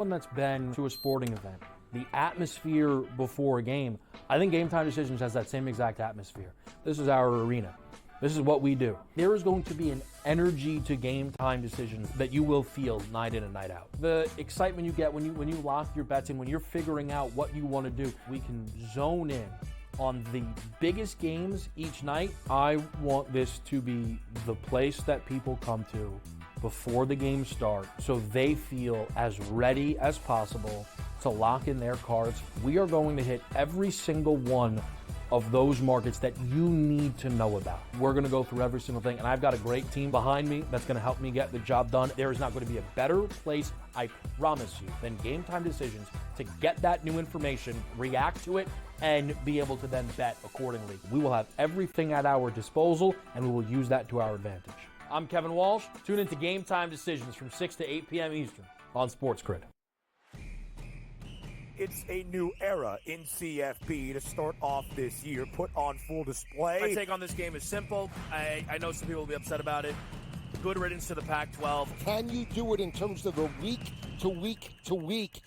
One that's been to a sporting event, the atmosphere before a game, I think Game Time Decisions has that same exact atmosphere. This is our arena. This is what we do. There is going to be an energy to Game Time Decisions that you will feel night in and night out. The excitement you get when you lock your bets in, when you're figuring out what you want to do, we can zone in on the biggest games each night. I want this to be the place that people come to before the games start so they feel as ready as possible to lock in their cards. We are going to hit every single one of those markets that you need to know about. We're going to go through every single thing, and I've got a great team behind me that's going to help me get the job done. There is not going to be a better place, I promise you, than Game Time Decisions to get that new information, react to it, and be able to then bet accordingly. We will have everything at our disposal, and we will use that to our advantage. I'm Kevin Walsh. Tune into Game Time Decisions from 6 to 8 p.m. Eastern on SportsGrid. It's a new era in CFB to start off this year, put on full display. My take on this game is simple. I know some people will be upset about it. Good riddance to the Pac-12. Can you do it in terms of the week to week to week?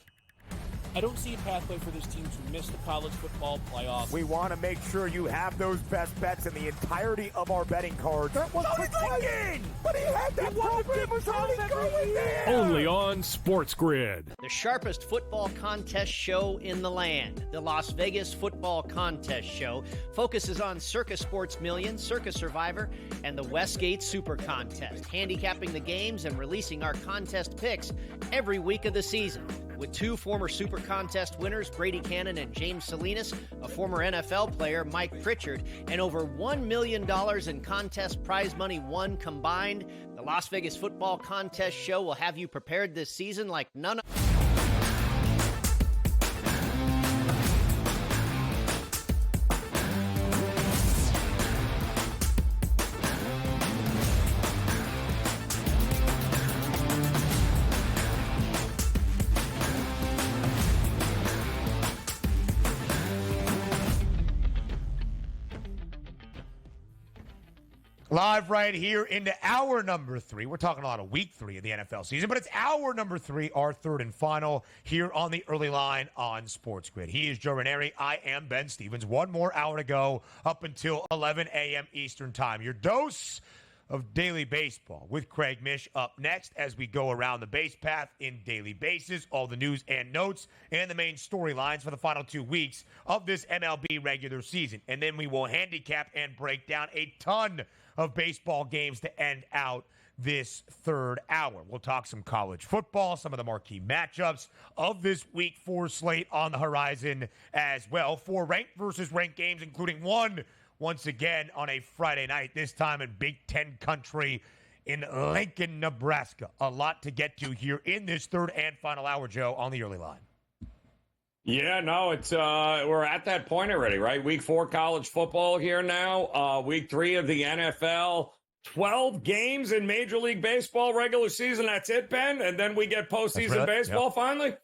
I don't see a pathway for this team to miss the college football playoffs. We want to make sure you have those best bets in the entirety of our betting cards. That was protected! But he had that program was already going there! Only on SportsGrid. The sharpest football contest show in the land, the Las Vegas Football Contest Show, focuses on Circus Sports Million, Circus Survivor, and the Westgate Super Contest, handicapping the games and releasing our contest picks every week of the season. With two former Super Contest winners, Brady Cannon and James Salinas, a former NFL player, Mike Pritchard, and over $1 million in contest prize money won combined, the Las Vegas Football Contest Show will have you prepared this season like none other. Live right here into hour number 3. We're talking a lot of week 3 of the NFL season, but it's hour number 3, our third and final here on the early line on SportsGrid. He is Joe Ranieri. I am Ben Stevens. One more hour to go up until 11 a.m. Eastern time. Your dose of daily baseball with Craig Mish up next as we go around the base path in daily basis, all the news and notes, and the main storylines for the final 2 weeks of this MLB regular season. And then we will handicap and break down a ton of baseball games to end out this third hour. We'll talk some college football, some of the marquee matchups of this week 4 slate on the horizon as well. 4 ranked versus ranked games, including one once again on a Friday night, this time in Big Ten country in Lincoln, Nebraska. A lot to get to here in this third and final hour, Joe, on the early line. Yeah, no, it's we're at that point already, right? Week 4 college football here now. Week 3 of the NFL. 12 games in Major League Baseball regular season. That's it, Ben. And then we get postseason baseball finally.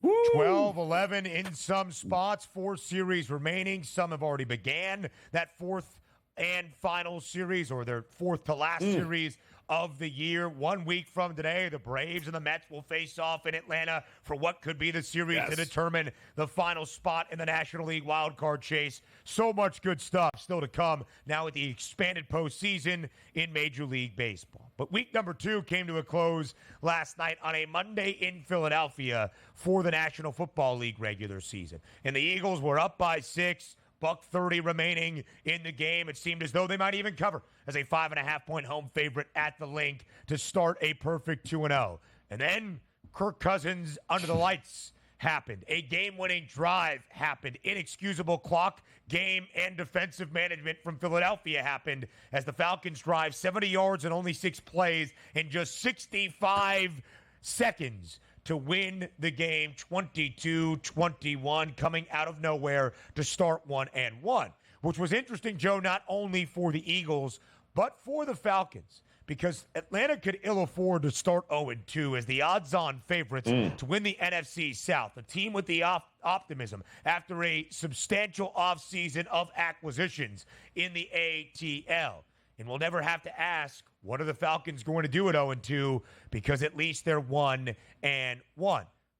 Woo! 12, 11 in some spots. 4 series remaining. Some have already began that fourth and final series, or their fourth to last series of the year. 1 week from today, the Braves and the Mets will face off in Atlanta for what could be the series to determine the final spot in the National League wildcard chase. So much good stuff still to come now with the expanded postseason in Major League Baseball. But week number 2 came to a close last night on a Monday in Philadelphia for the National Football League regular season. And the Eagles were up by 6. $1:30 remaining in the game. It seemed as though they might even cover as a 5.5-point home favorite at the Link to start a perfect 2-0. And then Kirk Cousins under the lights happened. A game-winning drive happened. Inexcusable clock, game, and defensive management from Philadelphia happened as the Falcons drive 70 yards in only 6 plays in just 65 seconds to win the game 22-21, coming out of nowhere to start 1-1, which was interesting, Joe, not only for the Eagles, but for the Falcons, because Atlanta could ill afford to start 0-2 as the odds-on favorites to win the NFC South, a team with the optimism after a substantial offseason of acquisitions in the ATL. And we'll never have to ask, what are the Falcons going to do at 0-2? Because at least they're 1-1.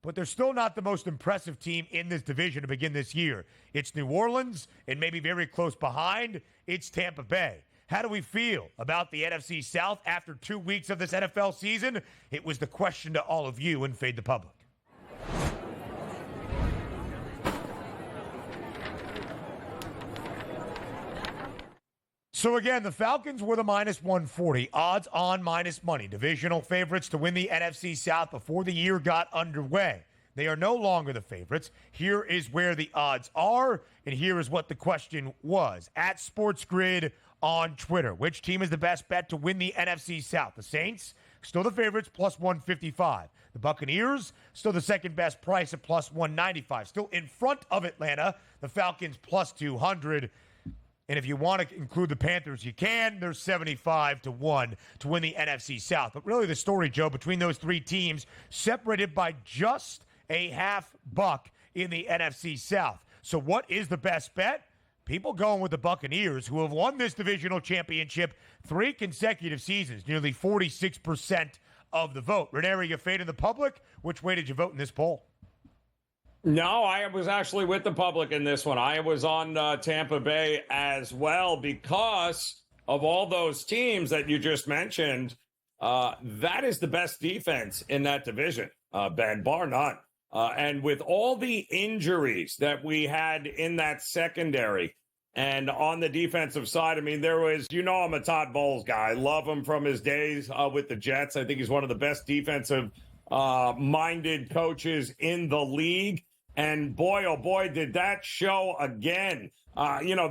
but they're still not the most impressive team in this division to begin this year. It's New Orleans, and maybe very close behind, it's Tampa Bay. How do we feel about the NFC South after 2 weeks of this NFL season? It was the question to all of you in Fade the Public. So again, the Falcons were the minus 140, odds on minus money, divisional favorites to win the NFC South before the year got underway. They are no longer the favorites. Here is where the odds are, and here is what the question was. At SportsGrid on Twitter, which team is the best bet to win the NFC South? The Saints, still the favorites, plus 155. The Buccaneers, still the second best price at plus 195. Still in front of Atlanta, the Falcons plus 200. And if you want to include the Panthers, you can. They're 75 to 1 to win the NFC South. But really the story, Joe, between those three teams, separated by just a $0.50 in the NFC South. So what is the best bet? People going with the Buccaneers, who have won this divisional championship 3 consecutive seasons, nearly 46% of the vote. Ranieri, you faded the public. Which way did you vote in this poll? No, I was actually with the public in this one. I was on Tampa Bay as well because of all those teams that you just mentioned. That is the best defense in that division, Ben, bar none. And with all the injuries that we had in that secondary and on the defensive side, I mean, there was, I'm a Todd Bowles guy. I love him from his days with the Jets. I think he's one of the best defensive minded coaches in the league. And boy, oh boy, did that show again.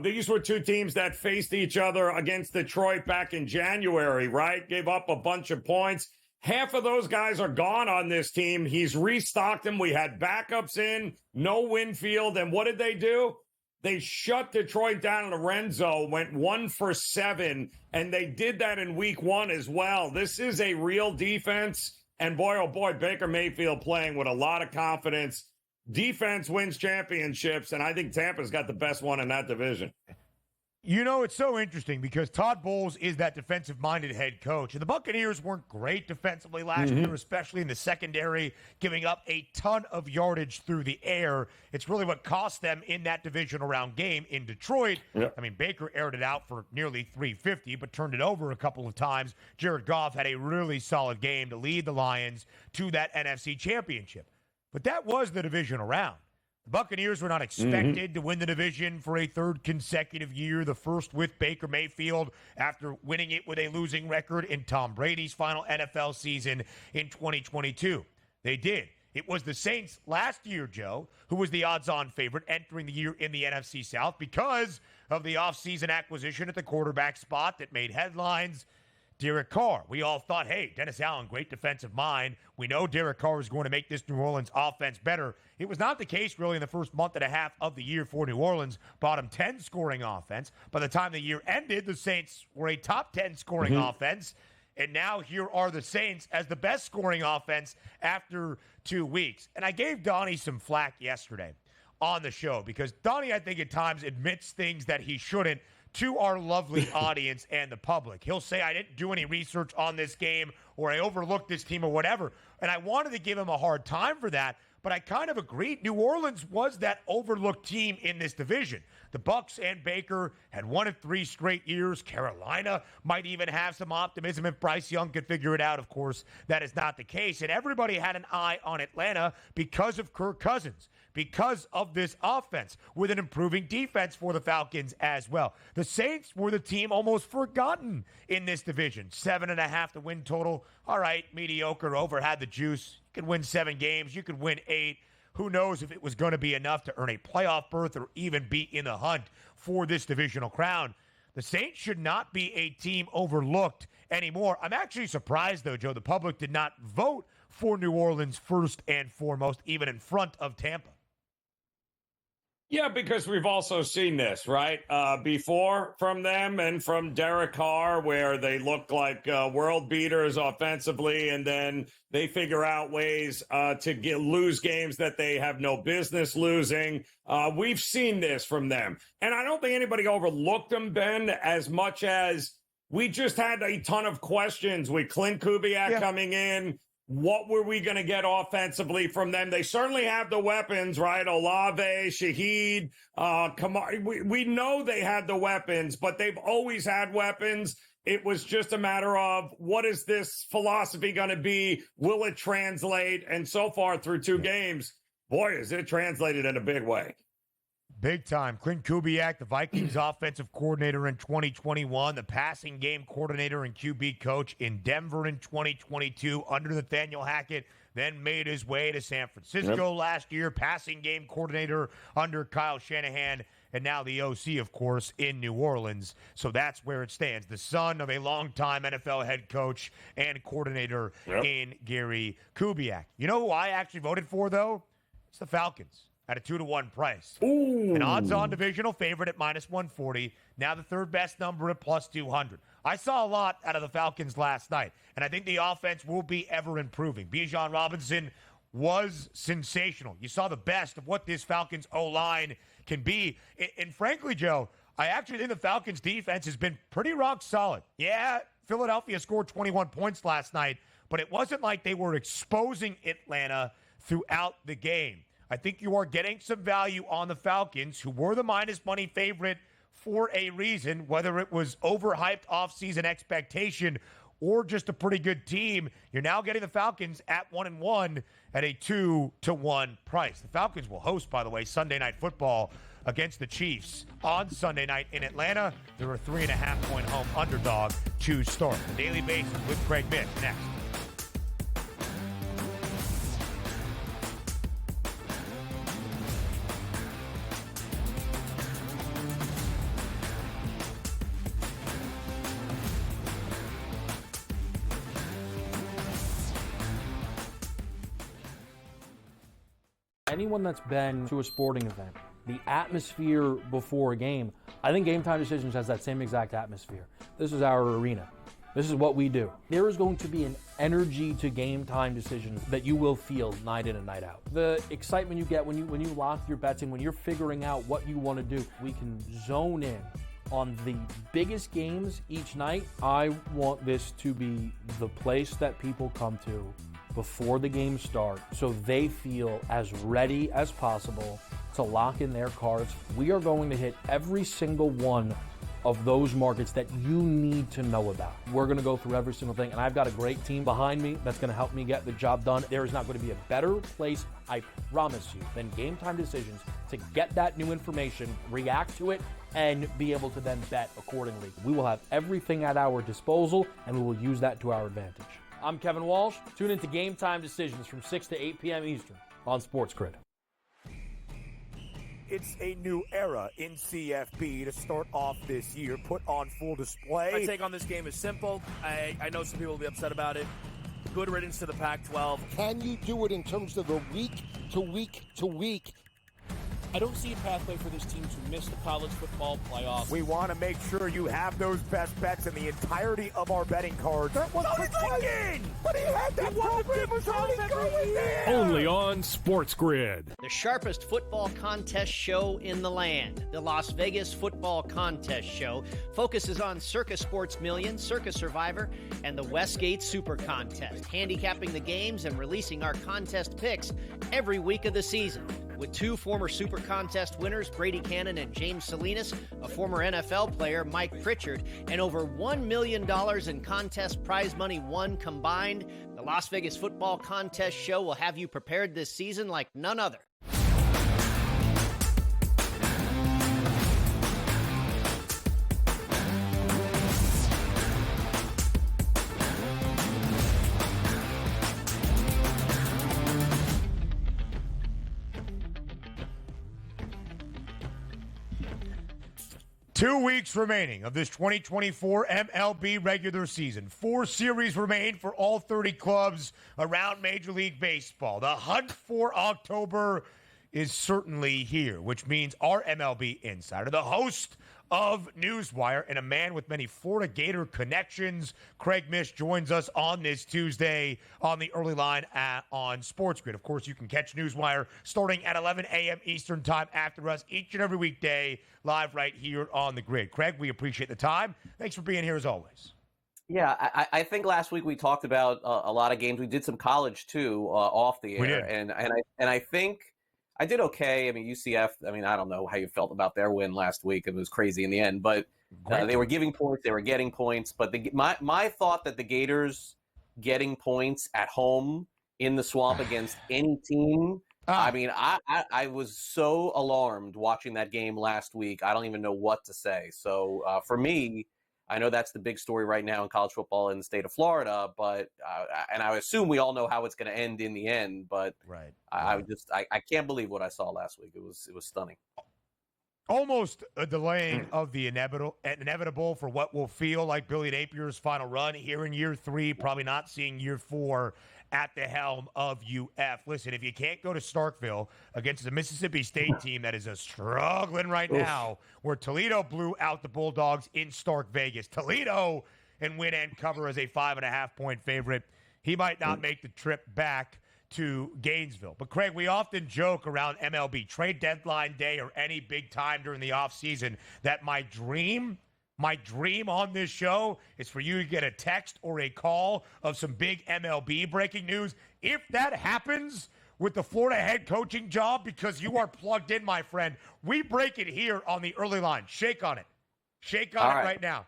These were two teams that faced each other against Detroit back in January, right? Gave up a bunch of points. Half of those guys are gone on this team. He's restocked them. We had backups in, no Winfield. And what did they do? They shut Detroit down in Lorenzo, went 1 for 7, and they did that in week 1 as well. This is a real defense. And boy, oh boy, Baker Mayfield playing with a lot of confidence. Defense wins championships, and I think Tampa's got the best one in that division. It's so interesting because Todd Bowles is that defensive-minded head coach. And the Buccaneers weren't great defensively last year, especially in the secondary, giving up a ton of yardage through the air. It's really what cost them in that divisional round game in Detroit. Yep. I mean, Baker aired it out for nearly 350, but turned it over a couple of times. Jared Goff had a really solid game to lead the Lions to that NFC championship. But that was the divisional round. The Buccaneers were not expected to win the division for a third consecutive year, the first with Baker Mayfield after winning it with a losing record in Tom Brady's final NFL season in 2022. They did. It was the Saints last year, Joe, who was the odds-on favorite entering the year in the NFC South because of the offseason acquisition at the quarterback spot that made headlines. Derek Carr. We all thought, hey, Dennis Allen, great defensive mind. We know Derek Carr is going to make this New Orleans offense better. It was not the case really in the first month and a half of the year for New Orleans. Bottom 10 scoring offense. By the time the year ended, the Saints were a top 10 scoring offense. And now here are the Saints as the best scoring offense after 2 weeks. And I gave Donnie some flack yesterday on the show because Donnie, I think, at times admits things that he shouldn't to our lovely audience and the public. He'll say, I didn't do any research on this game or I overlooked this team or whatever. And I wanted to give him a hard time for that, but I kind of agreed. New Orleans was that overlooked team in this division. The Bucs and Baker had won it 3 straight years. Carolina might even have some optimism if Bryce Young could figure it out. Of course, that is not the case. And everybody had an eye on Atlanta because of Kirk Cousins, because of this offense with an improving defense for the Falcons as well. The Saints were the team almost forgotten in this division. 7.5 the win total. All right, mediocre over, had the juice. You could win 7 games. You could win 8. Who knows if it was going to be enough to earn a playoff berth or even be in the hunt for this divisional crown. The Saints should not be a team overlooked anymore. I'm actually surprised, though, Joe, the public did not vote for New Orleans first and foremost, even in front of Tampa. Yeah, because we've also seen this, right? Before from them and from Derek Carr, where they look like world beaters offensively, and then they figure out ways to lose games that they have no business losing. We've seen this from them. And I don't think anybody overlooked them, Ben, as much as we just had a ton of questions with Clint Kubiak coming in. what were we going to get offensively from them? They certainly have the weapons, right? Olave, Shaheed, Kamar. We know they had the weapons, but they've always had weapons. It was just a matter of what is this philosophy going to be? Will it translate? And so far through 2 games, boy, is it translated in a big way. Big time. Clint Kubiak, the Vikings offensive coordinator in 2021, the passing game coordinator and QB coach in Denver in 2022 under Nathaniel Hackett, then made his way to San Francisco last year, passing game coordinator under Kyle Shanahan, and now the OC, of course, in New Orleans. So that's where it stands. The son of a longtime NFL head coach and coordinator in Gary Kubiak. You know who I actually voted for, though? It's the Falcons. At a 2-to-1 price. Ooh. An odds-on divisional favorite at -140. Now the third best number at +200. I saw a lot out of the Falcons last night, and I think the offense will be ever improving. Bijan Robinson was sensational. You saw the best of what this Falcons O-line can be. And frankly, Joe, I actually think the Falcons defense has been pretty rock solid. Yeah, Philadelphia scored 21 points last night, but it wasn't like they were exposing Atlanta throughout the game. I think you are getting some value on the Falcons, who were the minus money favorite for a reason, whether it was overhyped offseason expectation or just a pretty good team. You're now getting the Falcons at 1-1 at a 2-to-1 price. The Falcons will host, by the way, Sunday Night Football against the Chiefs on Sunday night in Atlanta. They're a 3.5-point home underdog to start. The Daily Basis with Craig Mish next. Anyone that's been to a sporting event, the atmosphere before a game, I think Game Time Decisions has that same exact atmosphere. This is our arena. This is what we do. There is going to be an energy to Game Time Decisions that you will feel night in and night out. The excitement you get when you lock your bets in, when you're figuring out what you want to do, we can zone in on the biggest games each night. I want this to be the place that people come to before the games start so they feel as ready as possible to lock in their cards. We are going to hit every single one of those markets that you need to know about. We're going to go through every single thing, and I've got a great team behind me that's going to help me get the job done. There is not going to be a better place, I promise you, than Game Time Decisions to get that new information, react to it, and be able to then bet accordingly. We will have everything at our disposal, and we will use that to our advantage. I'm Kevin Walsh. Tune into Game Time Decisions from 6 to 8 p.m. Eastern on SportsGrid. It's a new era in CFB to start off this year, put on full display. My take on this game is simple. I know some people will be upset about it. Good riddance to the Pac-12. Can you do it in terms of the week to week to week? I don't see a pathway for this team to miss the college football playoff. We want to make sure you have those best bets in the entirety of our betting cards. That was thinking! But he had that program was already going there! Only on SportsGrid. The sharpest football contest show in the land, the Las Vegas Football Contest Show, focuses on Circa Sports Million, Circa Survivor, and the Westgate Super Contest, handicapping the games and releasing our contest picks every week of the season. With 2 former Super Contest winners, Brady Cannon and James Salinas, a former NFL player, Mike Pritchard, and over $1 million in contest prize money won combined, the Las Vegas Football Contest Show will have you prepared this season like none other. Two weeks remaining of this 2024 MLB regular season. 4 series remain for all 30 clubs around Major League Baseball. The hunt for October is certainly here, which means our MLB insider, the host of Newswire and a man with many Florida Gator connections, Craig Mish, joins us on this Tuesday on the early line on SportsGrid. Of course, you can catch Newswire starting at 11 a.m. Eastern time after us each and every weekday live right here on the grid. Craig, we appreciate the time. Thanks for being here as always. Yeah, I think last week we talked about a lot of games. We did some college too off the air, We did. and I think I did okay. I mean, UCF. I mean, I don't know how you felt about their win last week. It was crazy in the end, but they were giving points, they were getting points. But my thought that the Gators getting points at home in the Swamp against any team. I mean, I was so alarmed watching that game last week. I don't even know what to say. So for me, I know that's the big story right now in college football in the state of Florida, but and I assume we all know how it's going to end in the end. But I can't believe what I saw last week. It was stunning. Almost a delaying of the inevitable for what will feel like Billy Napier's final run here in year 3, probably not seeing year 4 at the helm of UF. Listen, if you can't go to Starkville against the Mississippi State team that is struggling right now, where Toledo blew out the Bulldogs in Stark Vegas, Toledo and win and cover as a 5.5-point favorite, he might not make the trip back to Gainesville. But Craig, we often joke around MLB trade deadline day or any big time during the offseason that my dream on this show is for you to get a text or a call of some big MLB breaking news. If that happens with the Florida head coaching job, because you are plugged in, my friend, we break it here on the early line. Shake on it. Shake on it right now.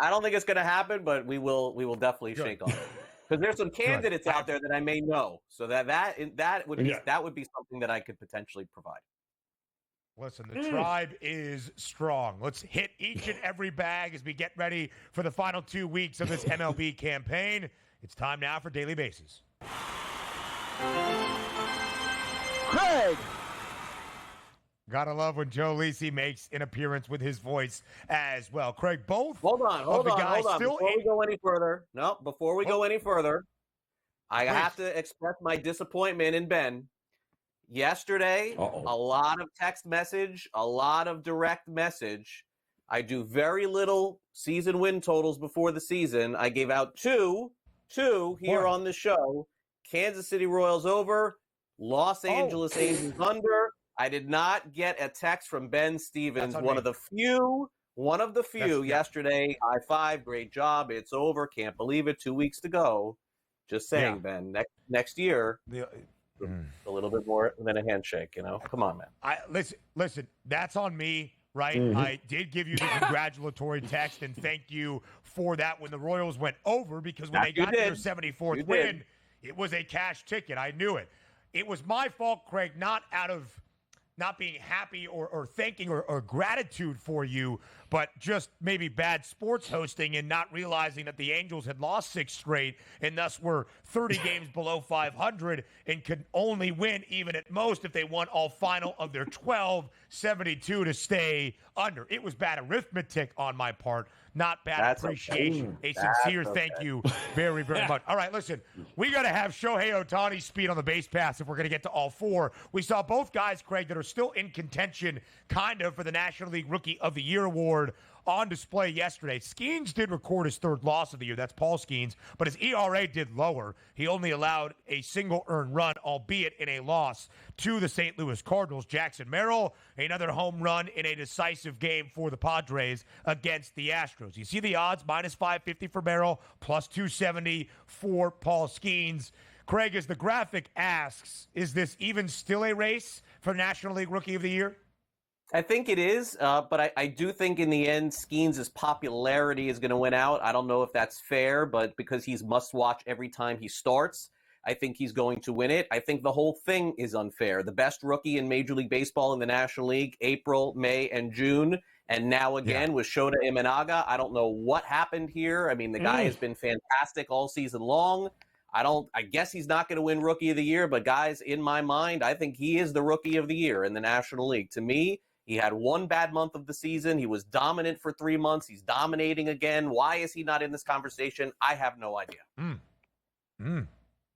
I don't think it's going to happen, but we will definitely shake on it. Because there's some candidates out there that I may know. So that would be something that I could potentially provide. Listen, the tribe is strong. Let's hit each and every bag as we get ready for the final 2 weeks of this MLB campaign. It's time now for Daily Bases. Craig! Gotta love when Joe Lisi makes an appearance with his voice as well. Craig, both Hold on. Still Before we go any further, I have to express my disappointment in Ben. Yesterday, a lot of text message, a lot of direct message. I do very little season win totals before the season. I gave out two here on the show. Kansas City Royals over, Los Angeles Angels under. I did not get a text from Ben Stevens, one of the few yesterday. High five, great job. It's over. Can't believe it. 2 weeks to go. Just saying, Ben. Next year, a little bit more than a handshake. Come on, man. Listen. That's on me, right? I did give you the congratulatory text and thank you for that when the Royals went over, because when they got to their 74th win, it was a cash ticket. I knew it. It was my fault, Craig, not out of not being happy or thanking or gratitude for you, but just maybe bad sports hosting and not realizing that the Angels had lost 6 straight and thus were 30 games below 500 and could only win even at most if they won all final of their 12-72 to stay under. It was bad arithmetic on my part, not bad appreciation. A sincere thank you very, very much. All right, listen, we got to have Shohei Ohtani's speed on the base pass if we're going to get to all 4. We saw both guys, Craig, that are still in contention kind of for the National League Rookie of the Year award on display yesterday. Skeens did record his 3rd loss of the year. That's Paul Skeens. But his ERA did lower. He only allowed a single earned run, albeit in a loss to the St. Louis Cardinals. Jackson Merrill, another home run in a decisive game for the Padres against the Astros. You see the odds, minus 550 for Merrill, plus 270 for Paul Skeens. Craig, as the graphic asks, is this even still a race for National League Rookie of the Year? I think it is, but I do think in the end, Skeens' popularity is going to win out. I don't know if that's fair, but because he's must-watch every time he starts, I think he's going to win it. I think the whole thing is unfair. The best rookie in Major League Baseball in the National League, April, May, and June, and now again with Shota Imanaga. I don't know what happened here. I mean, the guy has been fantastic all season long. I guess he's not going to win Rookie of the Year, but guys, in my mind, I think he is the Rookie of the Year in the National League. To me, he had one bad month of the season. He was dominant for 3 months. He's dominating again. Why is he not in this conversation? I have no idea. That's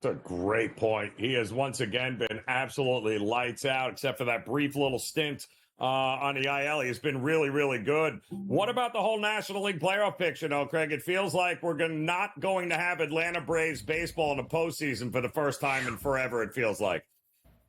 a great point. He has once again been absolutely lights out, except for that brief little stint on the IL. He's been really, really good. What about the whole National League playoff picture, though, Craig? It feels like we're not going to have Atlanta Braves baseball in the postseason for the first time in forever, it feels like.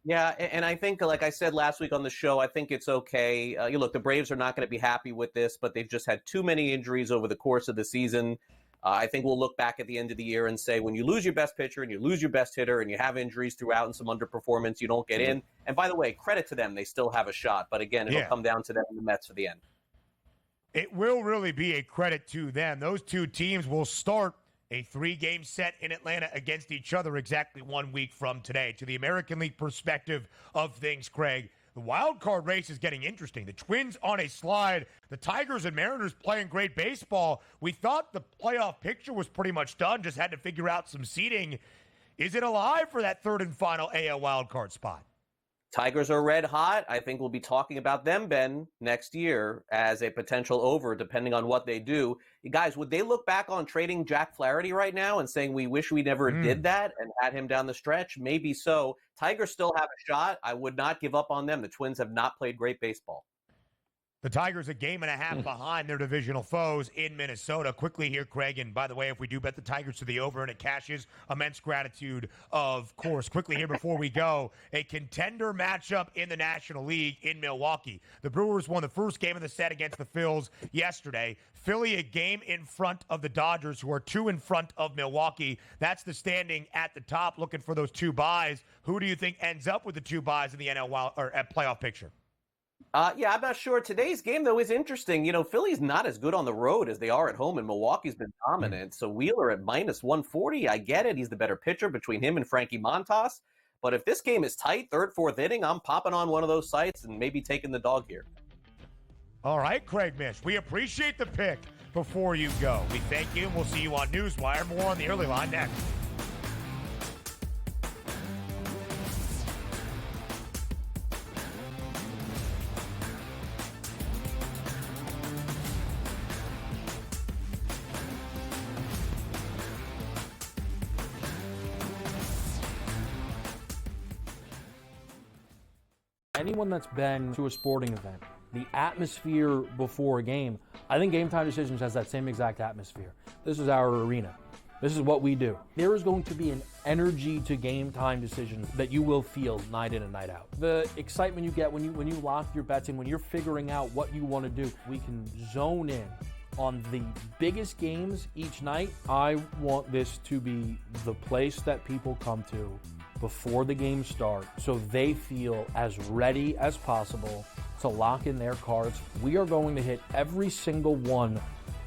Yeah, and I think, like I said last week on the show, I think it's okay. Look, the Braves are not going to be happy with this, but they've just had too many injuries over the course of the season. I think we'll look back at the end of the year and say, when you lose your best pitcher and you lose your best hitter and you have injuries throughout and some underperformance, you don't get in. And by the way, credit to them. They still have a shot. But again, it'll come down to them and the Mets for the end. It will really be a credit to them. Those two teams will start a 3-game set in Atlanta against each other exactly 1 week from today. To the American League perspective of things, Craig, the wild card race is getting interesting. The Twins on a slide. The Tigers and Mariners playing great baseball. We thought the playoff picture was pretty much done, just had to figure out some seeding. Is it alive for that third and final AL wild card spot? Tigers are red hot. I think we'll be talking about them, Ben, next year as a potential over, depending on what they do. Guys, would they look back on trading Jack Flaherty right now and saying we wish we never did that and had him down the stretch? Maybe so. Tigers still have a shot. I would not give up on them. The Twins have not played great baseball. The Tigers a game and a half behind their divisional foes in Minnesota. Quickly here, Craig, and by the way, if we do bet the Tigers to the over and it cashes, immense gratitude, of course. Quickly here before we go, a contender matchup in the National League in Milwaukee. The Brewers won the first game of the set against the Phils yesterday. Philly a game in front of the Dodgers, who are 2 in front of Milwaukee. That's the standing at the top, looking for those 2 byes. Who do you think ends up with the 2 byes in the NL playoff picture? Yeah, I'm not sure. Today's game, though, is interesting. You know, Philly's not as good on the road as they are at home, and Milwaukee's been dominant. So Wheeler at minus 140, I get it. He's the better pitcher between him and Frankie Montas. But if this game is tight, third, fourth inning, I'm popping on one of those sites and maybe taking the dog here. All right, Craig Mish, we appreciate the pick before you go. We thank you, and we'll see you on Newswire. More on the early line next. Anyone that's been to a sporting event, the atmosphere before a game, I think Game Time Decisions has that same exact atmosphere. This is our arena. This is what we do. There is going to be an energy to Game Time Decisions that you will feel night in and night out. The excitement you get when you lock your bets in, when you're figuring out what you want to do, we can zone in on the biggest games each night. I want this to be the place that people come to before the games start so they feel as ready as possible to lock in their cards. We are going to hit every single one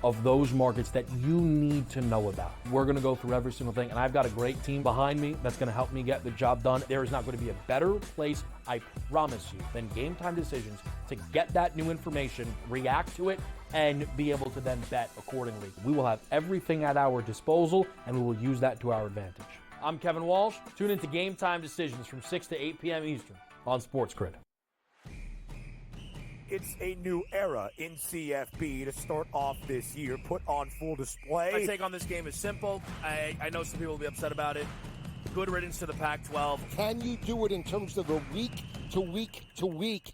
of those markets that you need to know about. We're going to go through every single thing, and I've got a great team behind me that's going to help me get the job done. There is not going to be a better place, I promise you, than Game Time Decisions to get that new information, react to it, and be able to then bet accordingly. We will have everything at our disposal, and we will use that to our advantage. I'm Kevin Walsh. Tune into Game Time Decisions from 6 to 8 p.m. Eastern on SportsGrid. It's a new era in CFB to start off this year, put on full display. My take on this game is simple. I know some people will be upset about it. Good riddance to the Pac-12. Can you do it in terms of the week to week to week?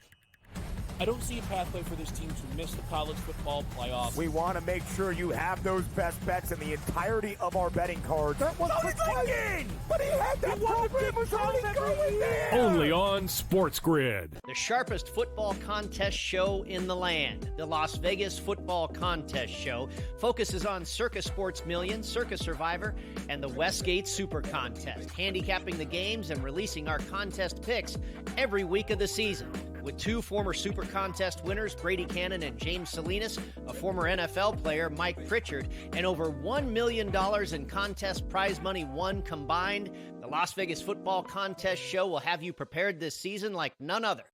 I don't see a pathway for this team to miss the college football playoff. We want to make sure you have those best bets in the entirety of our betting cards. That was thinking! But he had that program was already going there! Only on SportsGrid. The sharpest football contest show in the land, the Las Vegas Football Contest Show, focuses on Circa Sports Million, Circa Survivor, and the Westgate Super Contest, handicapping the games and releasing our contest picks every week of the season. With 2 former Super Contest winners, Brady Cannon and James Salinas, a former NFL player, Mike Pritchard, and over $1 million in contest prize money won combined, the Las Vegas Football Contest Show will have you prepared this season like none other.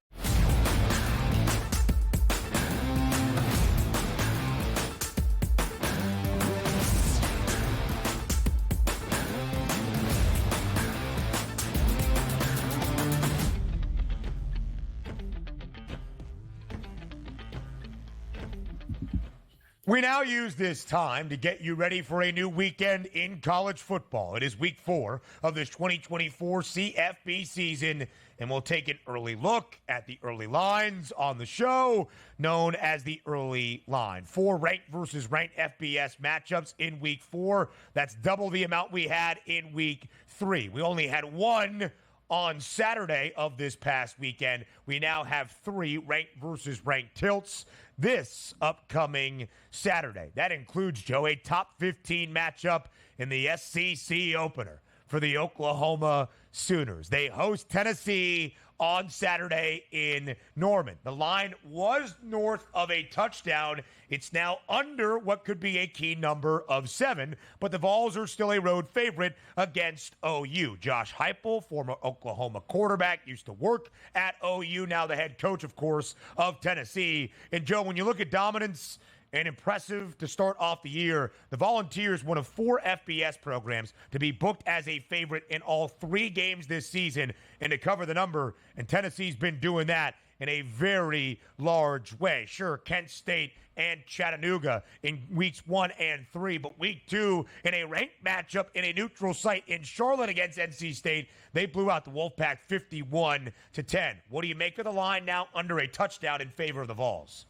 We now use this time to get you ready for a new weekend in college football. It is week 4 of this 2024 CFB season, and we'll take an early look at the early lines on the show, known as the early line. 4 ranked versus ranked FBS matchups in week 4. That's double the amount we had in week 3. We only had 1 on Saturday of this past weekend, we now have 3 ranked versus ranked tilts this upcoming Saturday. That includes, Joe, a top 15 matchup in the SEC opener for the Oklahoma Sooners. They host Tennessee on Saturday in Norman. The line was north of a touchdown. It's now under what could be a key number of 7, but the Vols are still a road favorite against OU. Josh Heupel, former Oklahoma quarterback, used to work at OU, now the head coach, of course, of Tennessee. And Joe, when you look at dominance and impressive to start off the year, the Volunteers, one of 4 FBS programs to be booked as a favorite in all 3 games this season and to cover the number. And Tennessee's been doing that in a very large way. Sure, Kent State and Chattanooga in weeks 1 and 3, but week 2 in a ranked matchup in a neutral site in Charlotte against NC State, they blew out the Wolfpack 51-10. What do you make of the line now under a touchdown in favor of the Vols?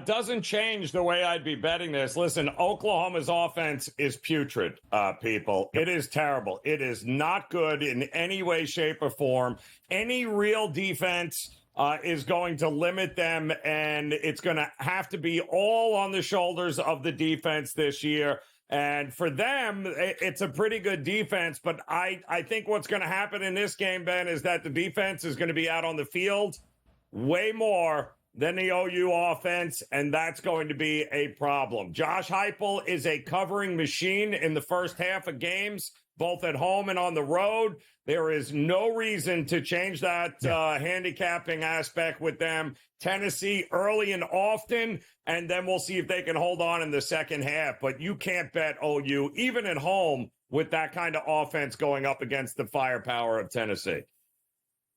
Doesn't change the way I'd be betting this. Listen, Oklahoma's offense is putrid, people. It is terrible. It is not good in any way, shape, or form. Any real defense is going to limit them, and it's going to have to be all on the shoulders of the defense this year. And for them, it's a pretty good defense, but I think what's going to happen in this game, Ben, is that the defense is going to be out on the field way more than the OU offense, and that's going to be a problem. Josh Heupel is a covering machine in the first half of games, both at home and on the road. There is no reason to change that handicapping aspect with them. Tennessee early and often, and then we'll see if they can hold on in the second half. But you can't bet OU, even at home, with that kind of offense going up against the firepower of Tennessee.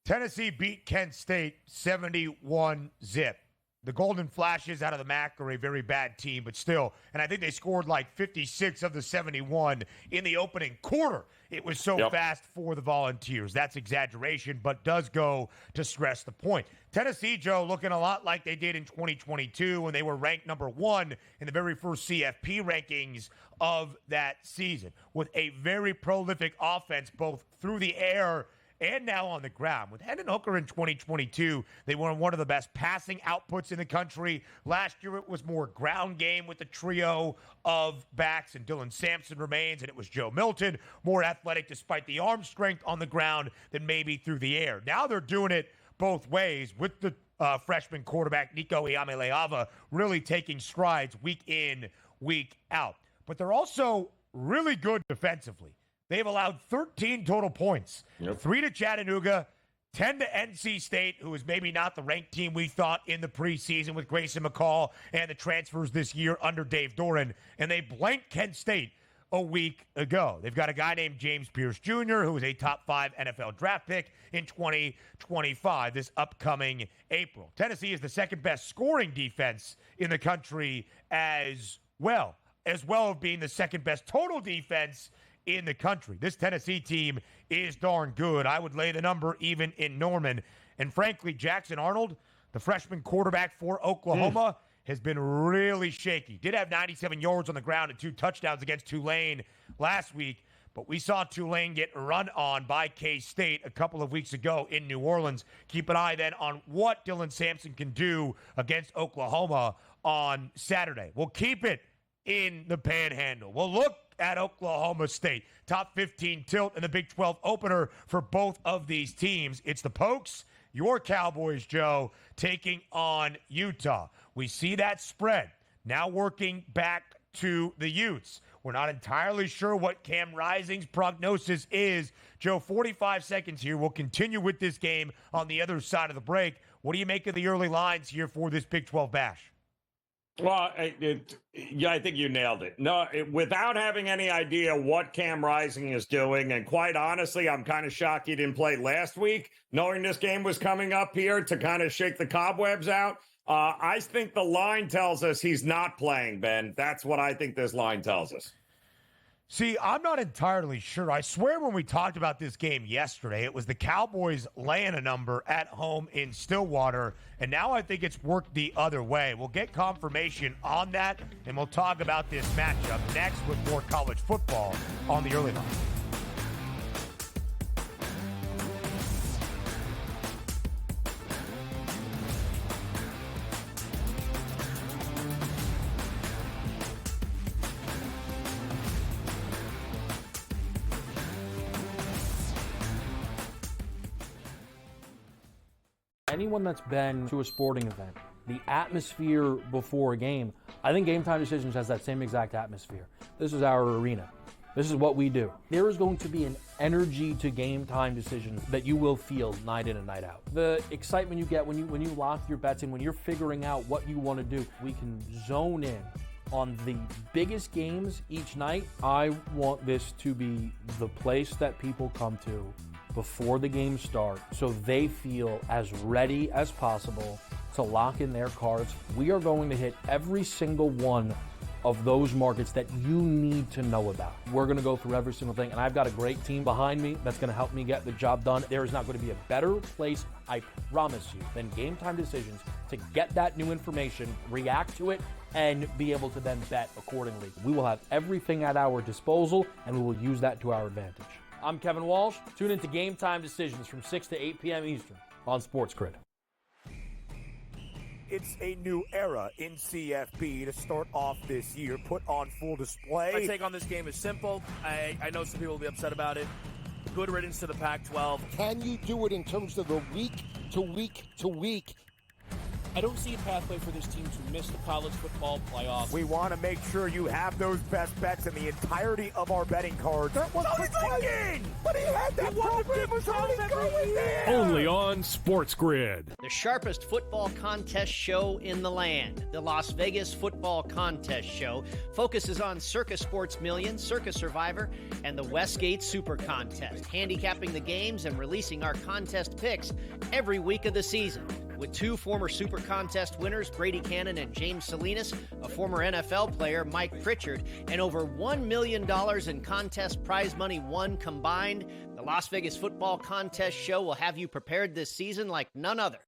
Tennessee beat Kent State 71-zip. The Golden Flashes out of the MAC are a very bad team, but still. And I think they scored like 56 of the 71 in the opening quarter. It was so fast for the Volunteers. That's exaggeration, but does go to stress the point. Tennessee, Joe, looking a lot like they did in 2022 when they were ranked number 1 in the very first CFP rankings of that season, with a very prolific offense both through the air and now on the ground. With Hendon Hooker in 2022, they were one of the best passing outputs in the country. Last year, it was more ground game with the trio of backs, and Dylan Sampson remains, and it was Joe Milton, more athletic despite the arm strength on the ground than maybe through the air. Now they're doing it both ways with the freshman quarterback, Nico Iamaleava, really taking strides week in, week out. But they're also really good defensively. They've allowed 13 total points, 3 to Chattanooga, 10 to NC State, who is maybe not the ranked team we thought in the preseason with Grayson McCall and the transfers this year under Dave Doran, and they blanked Kent State a week ago. They've got a guy named James Pierce Jr., who is a top 5 NFL draft pick in 2025, this upcoming April. Tennessee is the second best scoring defense in the country as well as being the second best total defense in the country. This Tennessee team is darn good. I would lay the number even in Norman. And frankly, Jackson Arnold, the freshman quarterback for Oklahoma, has been really shaky. Did have 97 yards on the ground and 2 touchdowns against Tulane last week, but we saw Tulane get run on by K-State a couple of weeks ago in New Orleans. Keep an eye then on what Dylan Sampson can do against Oklahoma on Saturday. We'll keep it in the Panhandle. We'll look at Oklahoma State. Top 15 tilt in the Big 12 opener for both of these teams. It's the Pokes, your Cowboys, Joe, taking on Utah. We see that spread now working back to the Utes. We're not entirely sure what Cam Rising's prognosis is. Joe, 45 seconds here. We'll continue with this game on the other side of the break. What do you make of the early lines here for this Big 12 bash? Well, I think you nailed it. No, without having any idea what Cam Rising is doing, and quite honestly, I'm kind of shocked he didn't play last week, knowing this game was coming up here to kind of shake the cobwebs out. I think the line tells us he's not playing, Ben. That's what I think this line tells us. See, I'm not entirely sure. I swear when we talked about this game yesterday, it was the Cowboys laying a number at home in Stillwater, and now I think it's worked the other way. We'll get confirmation on that, and we'll talk about this matchup next with more college football on the early line. Anyone that's been to a sporting event, the atmosphere before a game, I think Game Time Decisions has that same exact atmosphere. This is our arena. This is what we do. There is going to be an energy to Game Time Decisions that you will feel night in and night out. The excitement you get when you lock your bets in, when you're figuring out what you want to do, we can zone in on the biggest games each night. I want this to be the place that people come to before the games start so they feel as ready as possible to lock in their cards. We are going to hit every single one of those markets that you need to know about. We're gonna go through every single thing, and I've got a great team behind me that's gonna help me get the job done. There is not gonna be a better place, I promise you, than Game Time Decisions to get that new information, react to it, and be able to then bet accordingly. We will have everything at our disposal, and we will use that to our advantage. I'm Kevin Walsh. Tune into Game Time Decisions from 6 to 8 p.m. Eastern on SportsGrid. It's a new era in CFB to start off this year, put on full display. My take on this game is simple. I know some people will be upset about it. Good riddance to the Pac-12. Can you do it in terms of the week to week to week? I don't see a pathway for this team to miss the college football playoff. We want to make sure you have those best bets in the entirety of our betting cards. That was thinking! But he had that program was already going there! Only on SportsGrid. The sharpest football contest show in the land, the Las Vegas Football Contest Show, focuses on Circa Sports Million, Circa Survivor, and the Westgate Super Contest, handicapping the games and releasing our contest picks every week of the season. With two former Super Contest winners, Brady Cannon and James Salinas, a former NFL player, Mike Pritchard, and over $1 million in contest prize money won combined, the Las Vegas Football Contest Show will have you prepared this season like none other.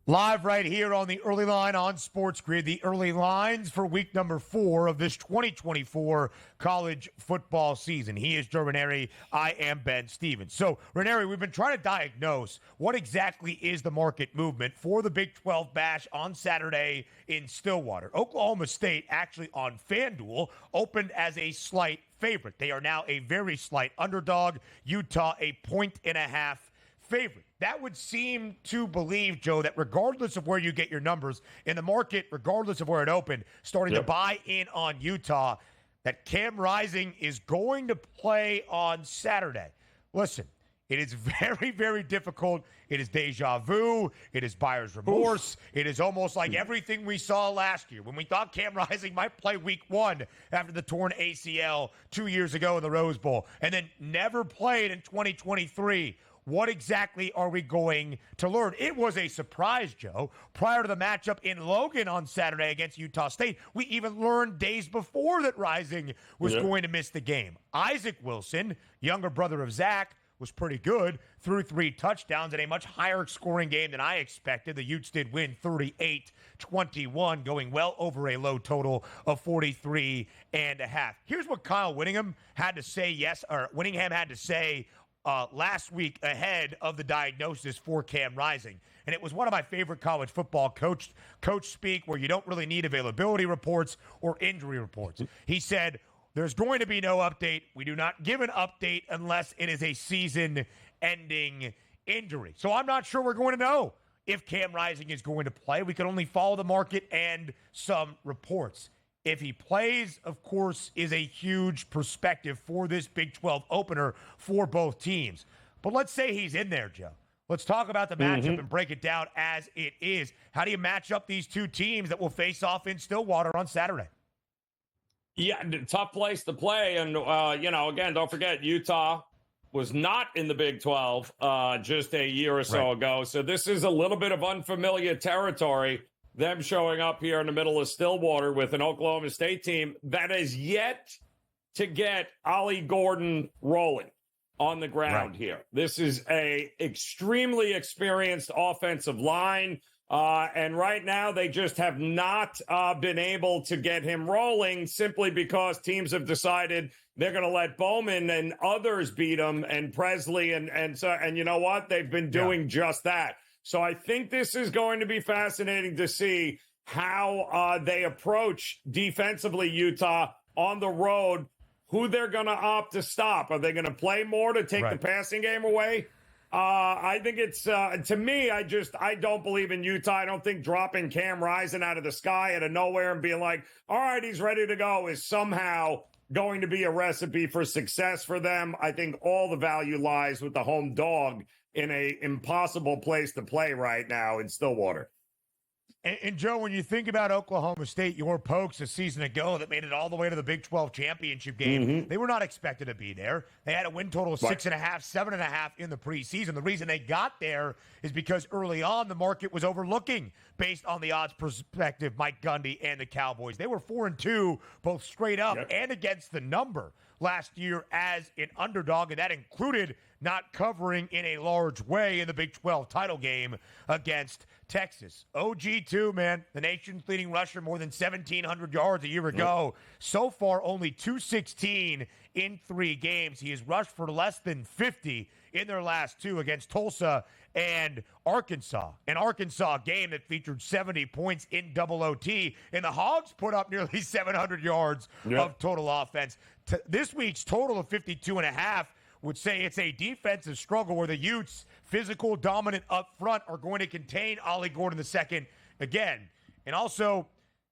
Live right here on the early line on SportsGrid, the early lines for week number 4 of this 2024 college football season. He is Joe Ranieri. I am Ben Stevens. So, Ranieri, we've been trying to diagnose what exactly is the market movement for the Big 12 Bash on Saturday in Stillwater. Oklahoma State, actually on FanDuel, opened as a slight favorite. They are now a very slight underdog. Utah, a 1.5 favorite. That would seem to believe, Joe, that regardless of where you get your numbers in the market, regardless of where it opened, starting to buy in on Utah, that Cam Rising is going to play on Saturday. Listen, it is very, very difficult. It is deja vu. It is buyer's remorse. It is almost like everything we saw last year when we thought Cam Rising might play week 1 after the torn ACL 2 years ago in the Rose Bowl and then never played in 2023. What exactly are we going to learn? It was a surprise, Joe. Prior to the matchup in Logan on Saturday against Utah State, we even learned days before that Rising was going to miss the game. Isaac Wilson, younger brother of Zach, was pretty good, threw 3 touchdowns in a much higher scoring game than I expected. The Utes did win 38-21, going well over a low total of 43.5. Here's what Kyle Whittingham had to say last week ahead of the diagnosis for Cam Rising. And it was one of my favorite college football coach speak where you don't really need availability reports or injury reports. He said, there's going to be no update. We do not give an update unless it is a season-ending injury. So I'm not sure we're going to know if Cam Rising is going to play. We can only follow the market and some reports. If he plays, of course, is a huge perspective for this Big 12 opener for both teams. But let's say he's in there, Joe. Let's talk about the matchup and break it down as it is. How do you match up these two teams that will face off in Stillwater on Saturday? Yeah, tough place to play. And, again, don't forget, Utah was not in the Big 12 just a year or so ago. So this is a little bit of unfamiliar territory. Them showing up here in the middle of Stillwater with an Oklahoma State team that is yet to get Ollie Gordon rolling on the ground here. This is a extremely experienced offensive line. And right now they just have not been able to get him rolling simply because teams have decided they're going to let Bowman and others beat them, and Presley, and you know what? They've been doing just that. So I think this is going to be fascinating to see how they approach defensively Utah on the road, who they're going to opt to stop. Are they going to play more to take the passing game away? I think it's, to me, I don't believe in Utah. I don't think dropping Cam Rising out of the sky out of nowhere and being like, all right, he's ready to go is somehow going to be a recipe for success for them. I think all the value lies with the home dog in a impossible place to play right now in Stillwater. And Joe, when you think about Oklahoma State, your Pokes a season ago that made it all the way to the Big 12 championship game, they were not expected to be there. They had a win total of 6.5, 7.5 in the preseason. The reason they got there is because early on the market was overlooking, based on the odds perspective, Mike Gundy and the Cowboys. They were 4-2, both straight up and against the number last year as an underdog, and that included not covering in a large way in the Big 12 title game against Texas. OG2, man, the nation's leading rusher, more than 1,700 yards a year ago. So far, only 216 in 3 games. He has rushed for less than 50 in their last 2 against Tulsa and Arkansas. An Arkansas game that featured 70 points in double OT, and the Hogs put up nearly 700 yards of total offense. This week's total of 52.5 would say it's a defensive struggle where the Utes, physical, dominant up front, are going to contain Ollie Gordon II again. And also,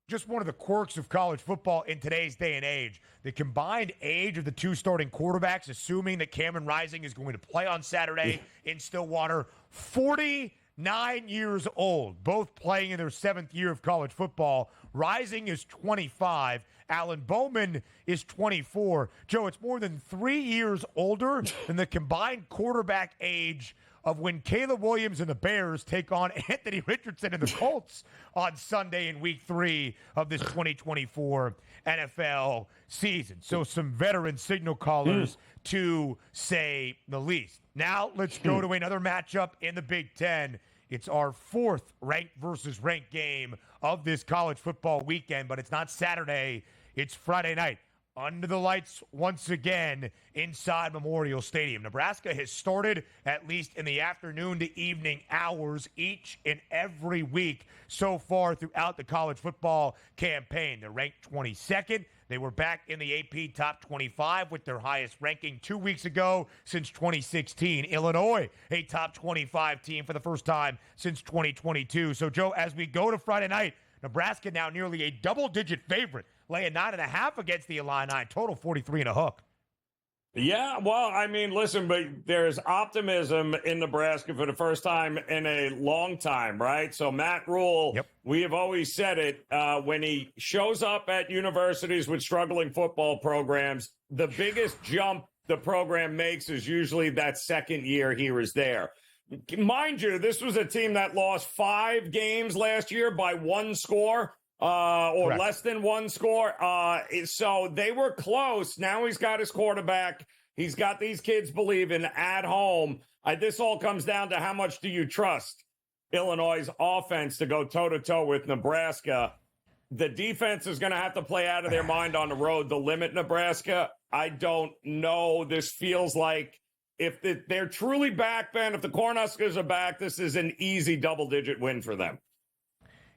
just one of the quirks of college football in today's day and age, the combined age of the 2 starting quarterbacks, assuming that Cameron Rising is going to play on Saturday in Stillwater, 49 years old, both playing in their 7th year of college football. Rising is 25. Alan Bowman is 24. Joe, it's more than 3 years older than the combined quarterback age of when Caleb Williams and the Bears take on Anthony Richardson and the Colts on Sunday in Week 3 of this 2024 NFL season. So some veteran signal callers, to say the least. Now let's go to another matchup in the Big Ten. It's our 4th ranked versus ranked game of this college football weekend, but it's not Saturday. It's Friday night. Under the lights once again inside Memorial Stadium. Nebraska has started, at least in the afternoon to evening hours, each and every week so far throughout the college football campaign. They're ranked 22nd. They were back in the AP top 25 with their highest ranking 2 weeks ago since 2016. Illinois, a top 25 team for the first time since 2022. So, Joe, as we go to Friday night, Nebraska now nearly a double-digit favorite, laying 9.5 against the Illini, total 43 and a hook. Yeah, well, I mean, listen, but there's optimism in Nebraska for the first time in a long time, right? So Matt Rule, we have always said it, when he shows up at universities with struggling football programs, the biggest jump the program makes is usually that second year he was there. Mind you, this was a team that lost 5 games last year by 1 score. Or less than 1 score. So they were close. Now he's got his quarterback. He's got these kids believing at home. This all comes down to how much do you trust Illinois' offense to go toe-to-toe with Nebraska. The defense is going to have to play out of their mind on the road to limit Nebraska. I don't know. This feels like if they're truly back, Ben, if the Cornhuskers are back, this is an easy double-digit win for them.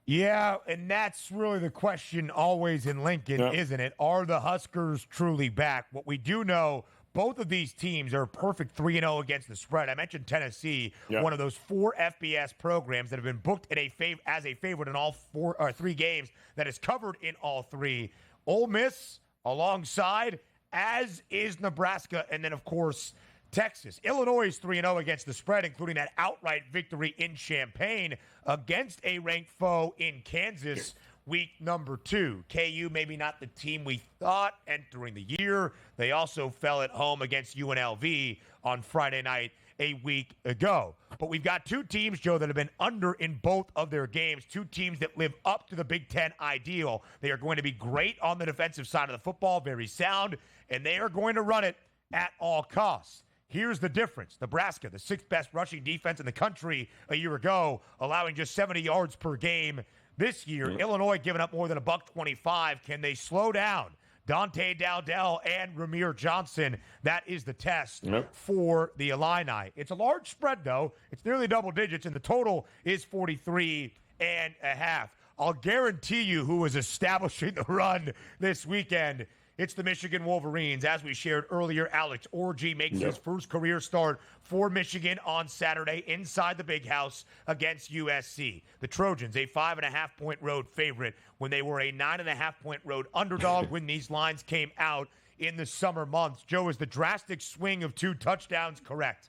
Yeah, and that's really the question always in Lincoln, isn't it? Are the Huskers truly back? What we do know, both of these teams are perfect 3-0 against the spread. I mentioned Tennessee, one of those 4 FBS programs that have been booked as a favorite in all 3 games that is covered in all 3. Ole Miss alongside, as is Nebraska, and then, of course, Texas. Illinois is 3-0 against the spread, including that outright victory in Champaign against a ranked foe in Kansas, week number 2. KU maybe not the team we thought entering the year. They also fell at home against UNLV on Friday night a week ago. But we've got 2 teams, Joe, that have been under in both of their games, 2 teams that live up to the Big Ten ideal. They are going to be great on the defensive side of the football, very sound, and they are going to run it at all costs. Here's the difference. Nebraska, the 6th best rushing defense in the country a year ago, allowing just 70 yards per game this year. Illinois giving up more than $125. Can they slow down Dante Dowdell and Ramir Johnson. That is the test for the Illini. It's a large spread, though. It's nearly double digits, and the total is 43.5. I'll guarantee you who is establishing the run this weekend. It's the Michigan Wolverines. As we shared earlier, Alex Orji makes his first career start for Michigan on Saturday inside the Big House against USC. The Trojans, a 5.5-point road favorite when they were a 9.5-point road underdog when these lines came out in the summer months. Joe, is the drastic swing of 2 touchdowns correct?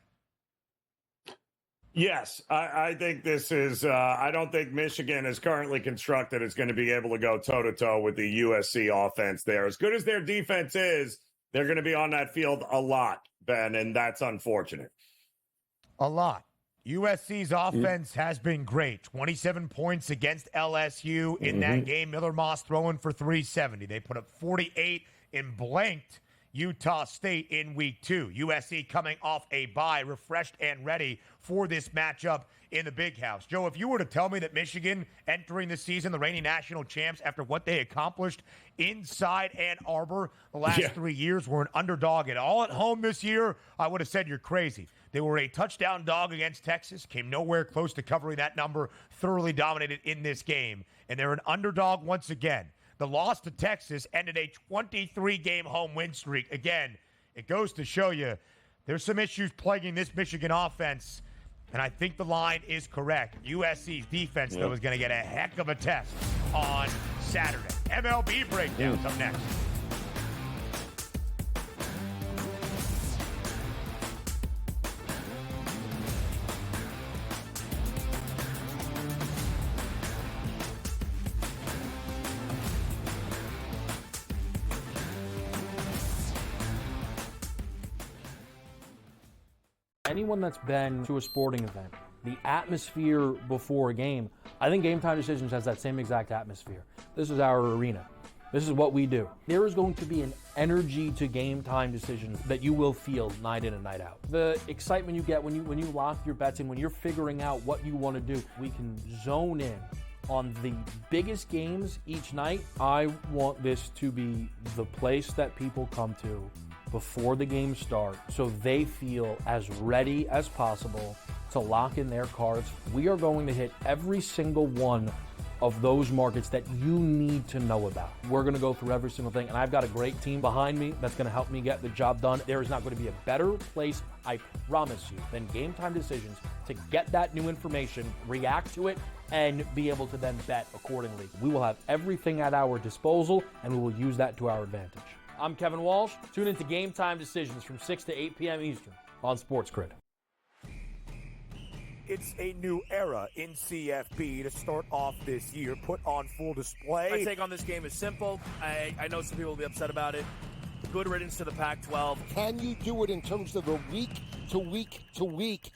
Yes, I think this is, I don't think Michigan is currently constructed is going to be able to go toe-to-toe with the USC offense there. As good as their defense is, they're going to be on that field a lot, Ben, and that's unfortunate. A lot. USC's offense has been great. 27 points against LSU in that game. Miller Moss throwing for 370. They put up 48 and blanked Utah State in week 2. USC coming off a bye, refreshed and ready for this matchup in the Big House. Joe, if you were to tell me that Michigan entering the season, the reigning national champs, after what they accomplished inside Ann Arbor the last 3 years, were an underdog at all at home this year, I would have said you're crazy. They were a touchdown dog against Texas, came nowhere close to covering that number, thoroughly dominated in this game, and they're an underdog once again. The loss to Texas ended a 23-game home win streak. Again, it goes to show you there's some issues plaguing this Michigan offense, and I think the line is correct. USC's defense, though, is going to get a heck of a test on Saturday. MLB breakdowns up next. Anyone that's been to a sporting event, the atmosphere before a game, I think Game Time Decisions has that same exact atmosphere. This is our arena. This is what we do. There is going to be an energy to Game Time Decisions that you will feel night in and night out. The excitement you get when you lock your bets in, when you're figuring out what you want to do, we can zone in on the biggest games each night. I want this to be the place that people come to before the games start so they feel as ready as possible to lock in their cards. We are going to hit every single one of those markets that you need to know about. We're going to go through every single thing, and I've got a great team behind me that's going to help me get the job done. There is not going to be a better place, I promise you, than Game Time Decisions to get that new information, react to it, and be able to then bet accordingly. We will have everything at our disposal, and we will use that to our advantage. I'm Kevin Walsh. Tune into Game Time Decisions from 6 to 8 p.m. Eastern on SportsGrid. It's a new era in CFB to start off this year, put on full display. My take on this game is simple. I know some people will be upset about it. Good riddance to the Pac-12. Can you do it in terms of a week-to-week-to-week?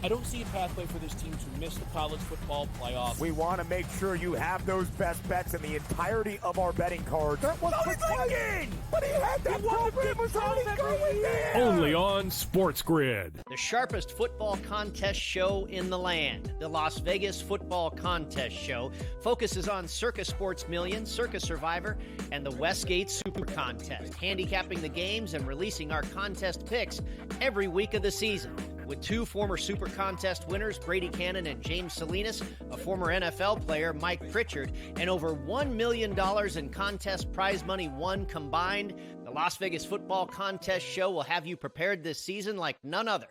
I don't see a pathway for this team to miss the college football playoff. We want to make sure you have those best bets in the entirety of our betting cards. That was thinking! But he had that program was already going there! Only on SportsGrid. The sharpest football contest show in the land, the Las Vegas Football Contest Show, focuses on Circa Sports Million, Circa Survivor, and the Westgate Super Contest, handicapping the games and releasing our contest picks every week of the season. With 2 former Super Contest winners, Brady Cannon and James Salinas, a former NFL player, Mike Pritchard, and over $1 million in contest prize money won combined, the Las Vegas Football Contest Show will have you prepared this season like none other.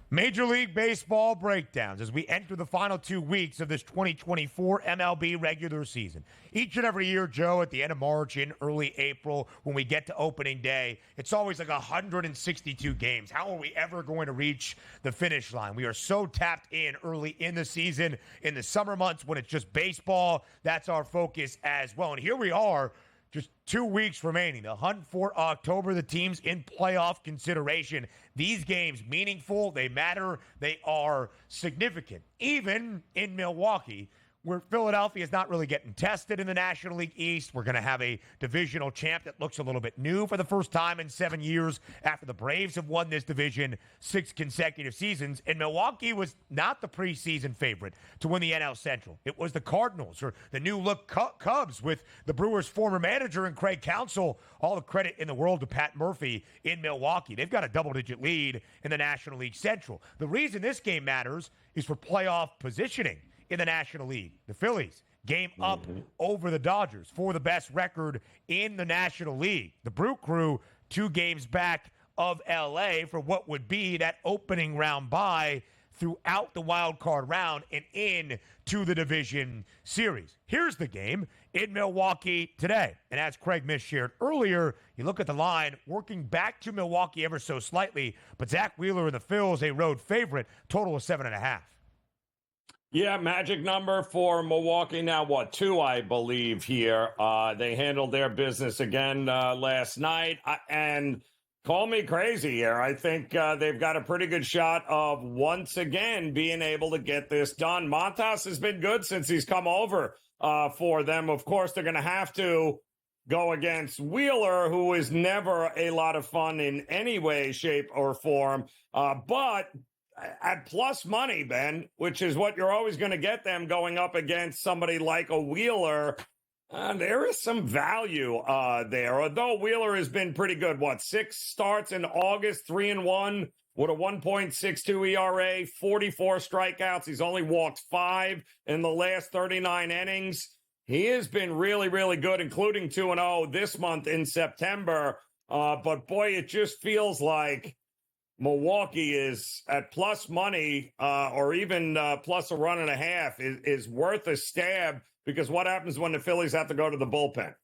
Major League Baseball breakdowns as we enter the final 2 weeks of this 2024 MLB regular season. Each and every year, Joe, at the end of March, in early April, when we get to opening day, it's always like 162 games. How are we ever going to reach the finish line? We are so tapped in early in the season. In the summer months when it's just baseball, that's our focus as well. And here we are, just 2 weeks remaining. The hunt for October, the teams in playoff consideration. These games meaningful, they matter, they are significant. Even in Milwaukee, where Philadelphia is not really getting tested in the National League East. We're going to have a divisional champ that looks a little bit new for the first time in 7 years after the Braves have won this division 6 consecutive seasons. And Milwaukee was not the preseason favorite to win the NL Central. It was the Cardinals, or the new-look Cubs with the Brewers' former manager and Craig Counsell. All the credit in the world to Pat Murphy in Milwaukee. They've got a double-digit lead in the National League Central. The reason this game matters is for playoff positioning in the National League. The Phillies game up over the Dodgers for the best record in the National League. The Brew Crew 2 games back of LA for what would be that opening round bye throughout the wild card round and in to the division series. Here's the game in Milwaukee today. And as Craig Mish shared earlier, you look at the line, working back to Milwaukee ever so slightly, but Zach Wheeler and the Phils, a road favorite, total of 7.5. Yeah, magic number for Milwaukee now, 2, I believe, here. They handled their business again last night. And call me crazy here. I think they've got a pretty good shot of once again being able to get this done. Montas has been good since he's come over for them. Of course, they're going to have to go against Wheeler, who is never a lot of fun in any way, shape, or form. But at plus money, Ben, which is what you're always going to get them going up against somebody like a Wheeler, there is some value there. Although Wheeler has been pretty good. 6 starts in August, 3-1 with a 1.62 ERA, 44 strikeouts. He's only walked 5 in the last 39 innings. He has been really, really good, including 2-0 this month in September. But boy, it just feels like Milwaukee is at plus money or even plus a run and a half is worth a stab, because what happens when the Phillies have to go to the bullpen?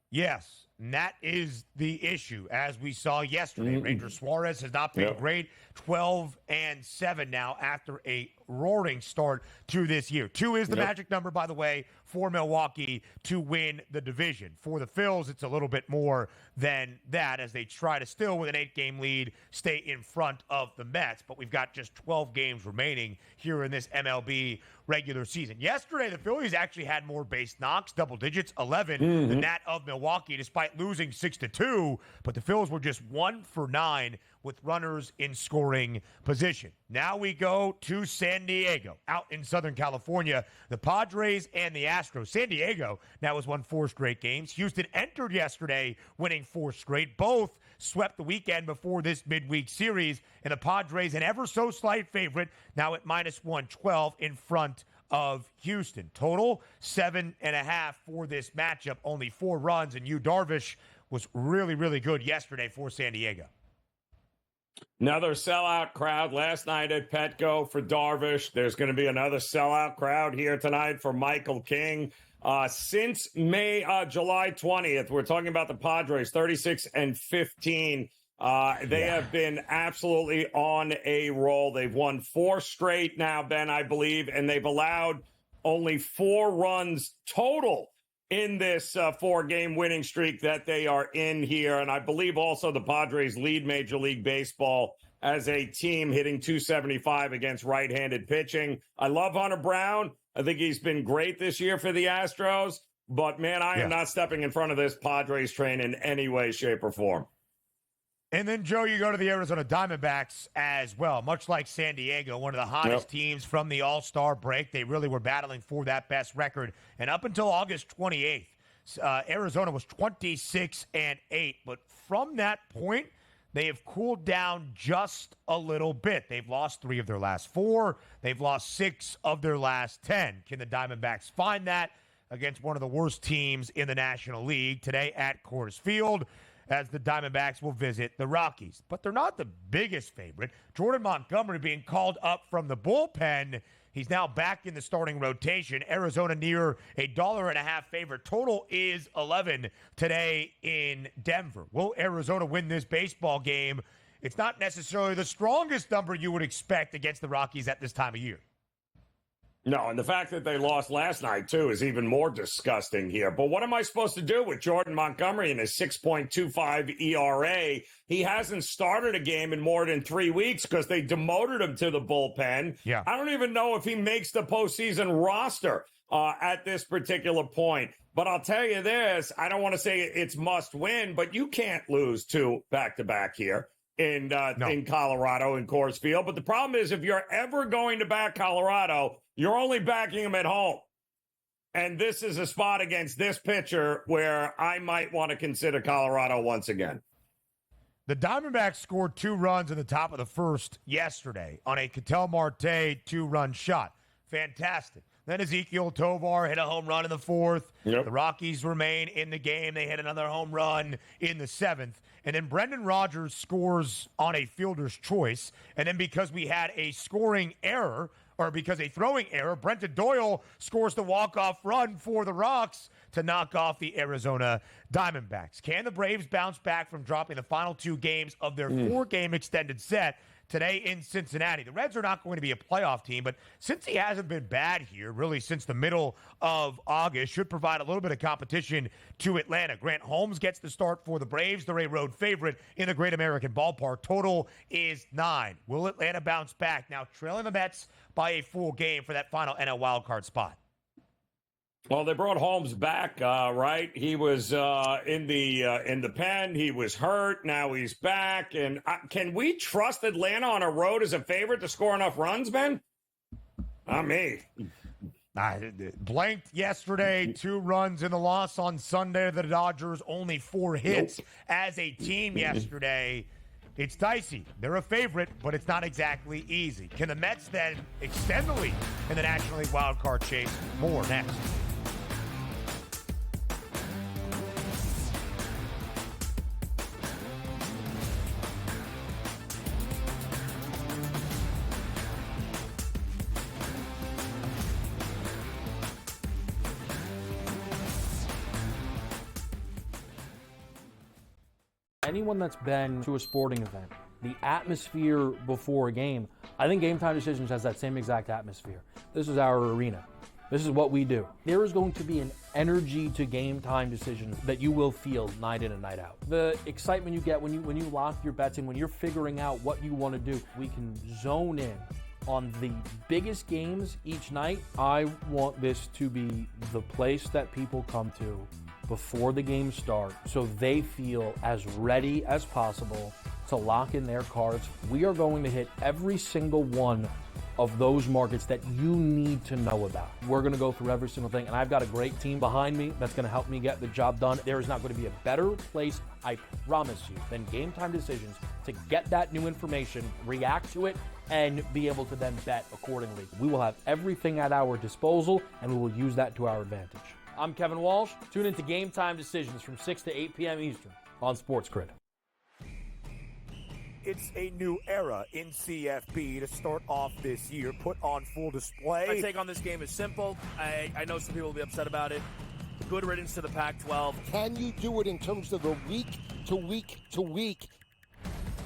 Yes, and that is the issue, as we saw yesterday. Ranger Suarez has not been great. 12-7 now after a roaring start to this year. 2 is the magic number, by the way, for Milwaukee to win the division. For the Phils, it's a little bit more than that, as they try to still, with an 8-game lead, stay in front of the Mets. But we've got just 12 games remaining here in this MLB regular season. Yesterday, the Phillies actually had more base knocks, double digits, 11, than that of Milwaukee, despite losing 6-2. But the Phils were just 1 for 9 with runners in scoring position. Now we go to San Diego, out in Southern California. The Padres and the Astros. San Diego now has won 4 straight games. Houston entered yesterday winning 4 straight. Both swept the weekend before this midweek series. And the Padres, an ever so slight favorite, now at -112 in front of Houston. Total 7.5 for this matchup. Only 4 runs, and Yu Darvish was really, really good yesterday for San Diego. Another sellout crowd last night at Petco for Darvish. There's going to be another sellout crowd here tonight for Michael King. Since July 20th, we're talking about the Padres, 36-15. They have been absolutely on a roll. They've won 4 straight now, Ben, I believe, and they've allowed only 4 runs total in this 4-game winning streak that they are in here. And I believe also the Padres lead Major League Baseball as a team, hitting .275 against right-handed pitching. I love Hunter Brown. I think he's been great this year for the Astros. But, man, I am not stepping in front of this Padres train in any way, shape, or form. And then, Joe, you go to the Arizona Diamondbacks as well. Much like San Diego, one of the hottest teams from the All-Star break. They really were battling for that best record. And up until August 28th, Arizona was 26-8. But from that point, they have cooled down just a little bit. They've lost 3 of their last 4. They've lost 6 of their last 10. Can the Diamondbacks find that against one of the worst teams in the National League today at Coors Field, as the Diamondbacks will visit the Rockies? But they're not the biggest favorite. Jordan Montgomery being called up from the bullpen. He's now back in the starting rotation. Arizona near a $1.50 favorite. Total is 11 today in Denver. Will Arizona win this baseball game? It's not necessarily the strongest number you would expect against the Rockies at this time of year. No, and the fact that they lost last night, too, is even more disgusting here. But what am I supposed to do with Jordan Montgomery and his 6.25 ERA? He hasn't started a game in more than 3 weeks because they demoted him to the bullpen. Yeah. I don't even know if he makes the postseason roster at this particular point. But I'll tell you this, I don't want to say it's must win, but you can't lose two back-to-back here in Colorado in Coors Field. But the problem is if you're ever going to back Colorado, you're only backing them at home. And this is a spot against this pitcher where I might want to consider Colorado once again. The Diamondbacks scored 2 runs in the top of the first yesterday on a Ketel Marte 2-run shot. Fantastic. Then Ezekiel Tovar hit a home run in the 4th. Yep. The Rockies remain in the game. They hit another home run in the 7th. And then Brendan Rodgers scores on a fielder's choice. And then because we had a scoring error, or because a throwing error, Brenton Doyle scores the walk-off run for the Rocks to knock off the Arizona Diamondbacks. Can the Braves bounce back from dropping the final 2 games of their 4-game extended set today in Cincinnati? The Reds are not going to be a playoff team, but since he hasn't been bad here, really since the middle of August, should provide a little bit of competition to Atlanta. Grant Holmes gets the start for the Braves. They're a road favorite in the Great American Ballpark. Total is 9. Will Atlanta bounce back? Now trailing the Mets by a full game for that final NL wildcard spot. Well, they brought Holmes back, right? He was in the pen. He was hurt. Now he's back. And can we trust Atlanta on a road as a favorite to score enough runs, Ben? Not me. Blanked yesterday, 2 runs in the loss on Sunday. The Dodgers only 4 hits as a team yesterday. It's dicey. They're a favorite, but it's not exactly easy. Can the Mets then extend the lead in the National League wildcard chase? More next. Anyone that's been to a sporting event, the atmosphere before a game, I think Game Time Decisions has that same exact atmosphere. This is our arena. This is what we do. There is going to be an energy to Game Time Decisions that you will feel night in and night out. The excitement you get when you lock your bets in, when you're figuring out what you want to do, we can zone in on the biggest games each night. I want this to be the place that people come to before the games start so they feel as ready as possible to lock in their cards. We are going to hit every single one of those markets that you need to know about. We're going to go through every single thing, and I've got a great team behind me that's going to help me get the job done. There is not going to be a better place, I promise you, than Game Time Decisions to get that new information, react to it, and be able to then bet accordingly. We will have everything at our disposal, and we will use that to our advantage. I'm Kevin Walsh. Tune into Game Time Decisions from 6 to 8 p.m. Eastern on SportsGrid. It's a new era in CFB to start off this year, put on full display. My take on this game is simple. I know some people will be upset about it. Good riddance to the Pac-12. Can you do it in terms of the week to week to week?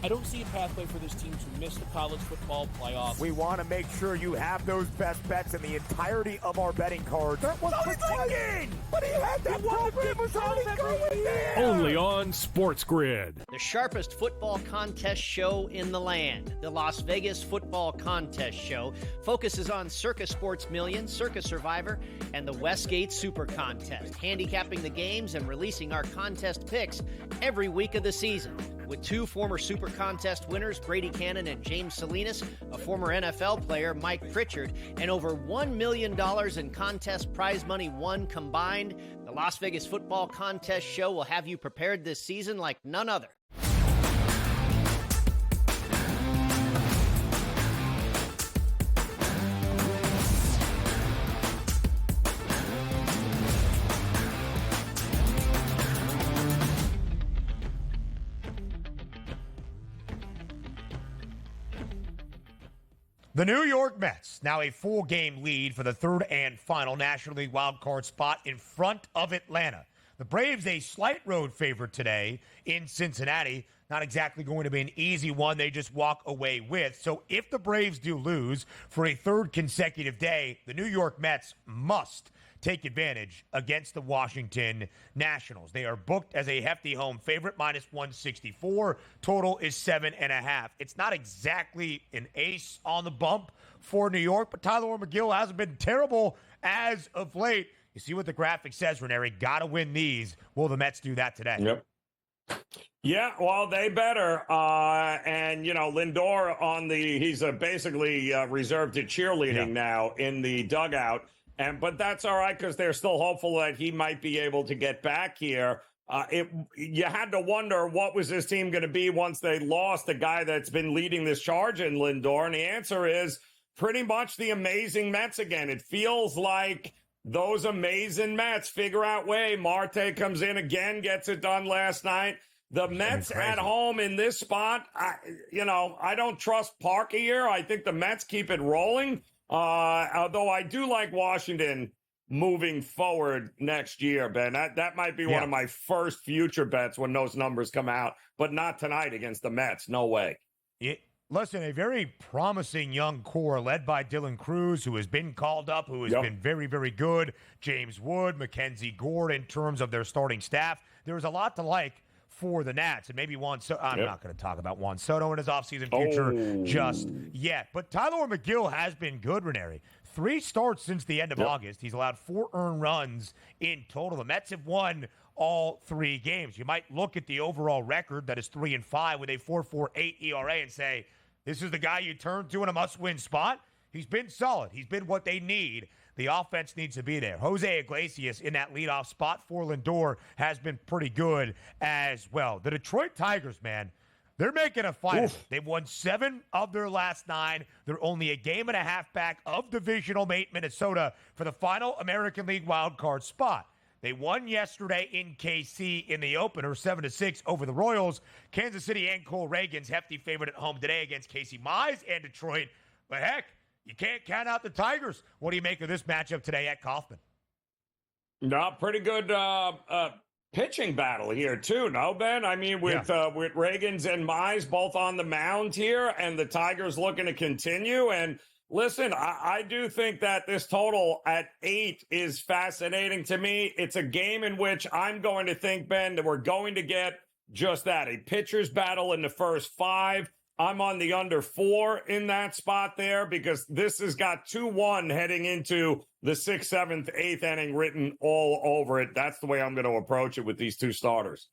I don't see a pathway for this team to miss the college football playoff. We want to make sure you have those best bets in the entirety of our betting cards. That was thinking! But he had that program was already going there! Only on SportsGrid. The sharpest football contest show in the land, the Las Vegas Football Contest Show, focuses on Circa Sports Million, Circa Survivor, and the Westgate Super Contest, handicapping the games and releasing our contest picks every week of the season. With 2 former Super Contest winners, Brady Cannon and James Salinas, a former NFL player, Mike Pritchard, and over $1 million in contest prize money won combined, the Las Vegas Football Contest Show will have you prepared this season like none other. The New York Mets, now a full game lead for the 3rd and final National League wildcard spot in front of Atlanta. The Braves, a slight road favorite today in Cincinnati. Not exactly going to be an easy one they just walk away with. So if the Braves do lose for a third consecutive day, the New York Mets must take advantage against the Washington Nationals. They are booked as a hefty home favorite, -164. Total is 7.5. It's not exactly an ace on the bump for New York, but Tyler McGill hasn't been terrible as of late. You see what the graphic says, Ranieri. Got to win these. Will the Mets do that today? Yep. Yeah, well, they better. And, Lindor he's basically reserved to cheerleading now in the dugout. But that's all right because they're still hopeful that he might be able to get back here. You had to wonder what was this team going to be once they lost the guy that's been leading this charge in Lindor. And the answer is pretty much the amazing Mets again. It feels like those amazing Mets figure out way. Marte comes in again, gets it done last night. The Mets at home in this spot, I don't trust Parker here. I think the Mets keep it rolling. Although I do like Washington moving forward next year, Ben. That might be one of my first future bets when those numbers come out, but not tonight against the Mets. No way. Listen, a very promising young core led by Dylan Cruz, who has been called up, who has been very, very good. James Wood, Mackenzie Gore in terms of their starting staff. There's a lot to like for the Nats, and maybe Juan Soto. I'm not going to talk about Juan Soto in his offseason future just yet. But Tyler McGill has been good, Ranieri. 3 starts since the end of August. He's allowed 4 earned runs in total. The Mets have won all 3 games. You might look at the overall record that is 3-5 with a 4.48 ERA and say, this is the guy you turn to in a must-win spot. He's been solid. He's been what they need. The offense needs to be there. Jose Iglesias in that leadoff spot for Lindor has been pretty good as well. The Detroit Tigers, man, they're making a fight. They've won 7 of their last 9. They're only a game and a half back of divisional mate Minnesota for the final American League wildcard spot. They won yesterday in KC in the opener, 7-6 over the Royals. Kansas City and Cole Reagan's hefty favorite at home today against Casey Mize and Detroit. But heck, you can't count out the Tigers. What do you make of this matchup today at Kauffman? No, pretty good pitching battle here, too, no, Ben? I mean, with Reagans and Mize both on the mound here and the Tigers looking to continue. And listen, I do think that this total at 8 is fascinating to me. It's a game in which I'm going to think, Ben, that we're going to get just that, a pitcher's battle in the first 5. I'm on the under 4 in that spot there because this has got 2-1 heading into the 6th, 7th, 8th inning written all over it. That's the way I'm going to approach it with these 2 starters.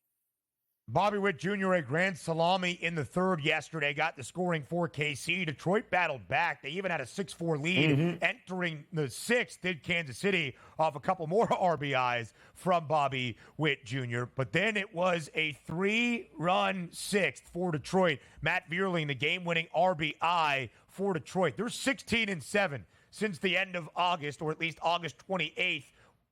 Bobby Witt Jr., a grand salami in the 3rd yesterday, got the scoring for KC. Detroit battled back. They even had a 6-4 lead entering the 6th, did Kansas City, off a couple more RBIs from Bobby Witt Jr. But then it was a 3-run 6th for Detroit. Matt Vierling, the game-winning RBI for Detroit. They're 16-7 since the end of August, or at least August 28th,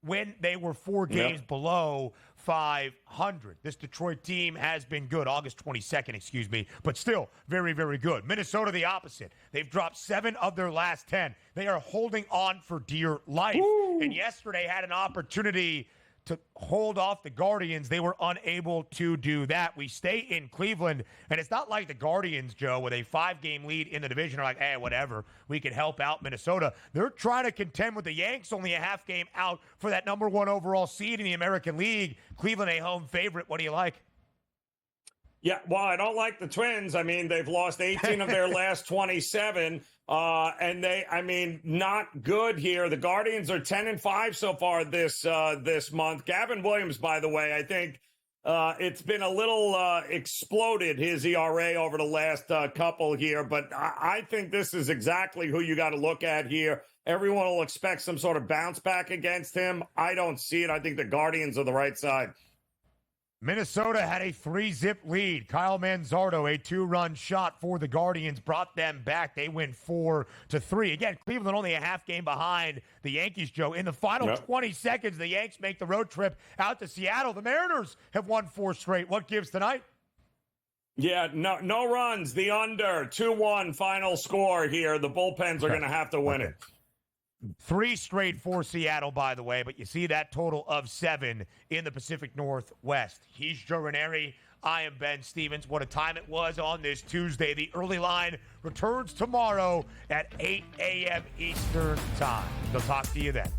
when they were 4 games below 500. This Detroit team has been good. August 22nd, but still very, very good. Minnesota, the opposite. They've dropped 7 of their last 10. They are holding on for dear life. And yesterday had an opportunity to hold off the Guardians. They were unable to do that. We stay in Cleveland, and it's not like the Guardians, Joe, with a 5-game lead in the division are like, hey, whatever, we can help out Minnesota. They're trying to contend with the Yanks, only a half game out for that number 1 overall seed in the American League. Cleveland, a home favorite. What do you like? Yeah, well, I don't like the Twins. I mean, they've lost 18 of their last 27. And not good here. The Guardians are 10-5 so far this month. Gavin Williams, by the way, I think it's been a little exploded, his ERA over the last couple here. But I think this is exactly who you got to look at here. Everyone will expect some sort of bounce back against him. I don't see it. I think the Guardians are the right side. Minnesota had a 3-zip lead. Kyle Manzardo, a 2-run shot for the Guardians, brought them back. They win 4-3. Again, Cleveland only a half game behind the Yankees, Joe. In the final 20 seconds, the Yanks make the road trip out to Seattle. The Mariners have won 4 straight. What gives tonight? Yeah, no runs. The under, 2-1 final score here. The bullpens are going to have to win it. 3 straight for Seattle, by the way, but you see that total of 7 in the Pacific Northwest. He's Joe Ranieri. I am Ben Stevens. What a time it was on this Tuesday. The early line returns tomorrow at 8 a.m. Eastern Time. We'll talk to you then.